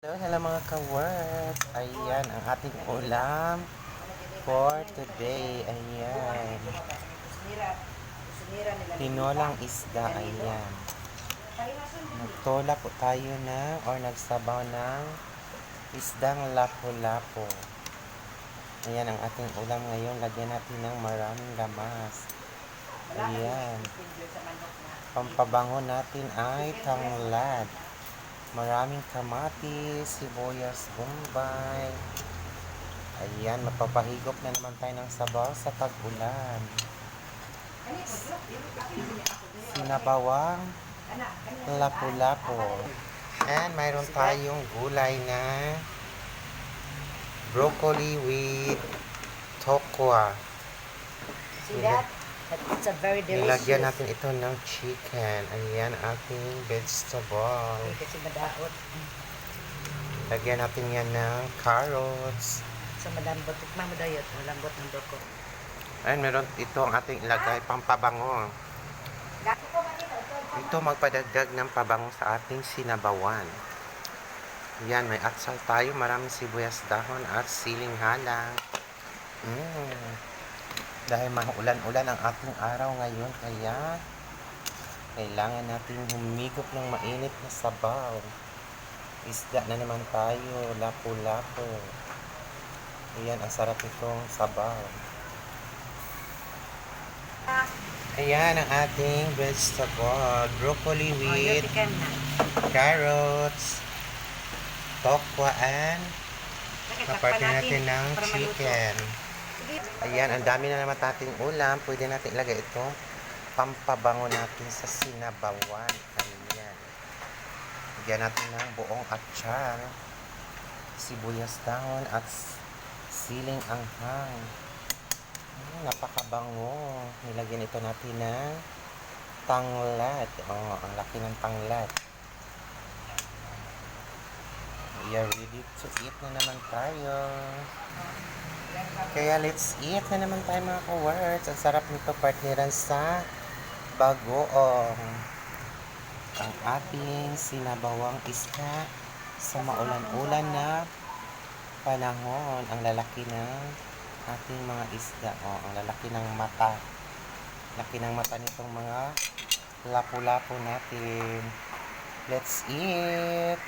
Hello mga ka-work. Ayan, ang ating ulam for today. Ayan. Tinolang isda. Ayan. Nagtola po tayo or nagsabaw ng isdang lapu-lapu. Ayan, ang ating ulam ngayon. Lagyan natin ng maraming lamas. Ayan. Pampabango natin ay tanglad. Maraming kamatis, sibuyas, bombay. Ayan, magpapahigop na naman tayo ng sabaw sa tag-ulan. Sinabawang lapu-lapu. And mayroon tayong gulay na broccoli with tokwa. See that? It's a very delicious. Nilagyan natin ito ng chicken. Ayan, ating vegetable. Kasi madaot. Lagyan natin yan ng carrots. Sa malambot. Tikman mo daw yun. Malambot ng doko. Ayan, meron ito ang ating ilagay, pampabango. Ito magpadagdag ng pabango sa ating sinabawan. Yan, may atsal tayo, maraming sibuyas dahon at siling halang. Dahil maulan-ulan ang ating araw ngayon, kaya kailangan natin humigop ng mainit na sabaw. Isda na naman tayo, lapu-lapu. Ayan, ang sarap itong sabaw. Ayan ang ating vegetable. Broccoli with carrots, tokwa, and kapartner natin ng chicken. Ayan, ang dami na naman nating ulam. Pwede natin ilagay ito. Pampabango natin sa sinabawan. Ayan. Lagyan natin ng buong atsal, sibuyas dahon, at siling anghang. Napakabango. Nilagyan ito natin ng tanglad. Ang laki ng tanglad. We are ready to eat na naman tayo. Kaya let's eat na naman tayo mga ka-works. Ang sarap nito partneran sa bagoong. Ang ating sinabawang isda sa maulan-ulan na panahon. Ang lalaki ng ating mga isda. Ang lalaki ng mata. Laki ng mata nitong mga lapu-lapu natin. Let's eat!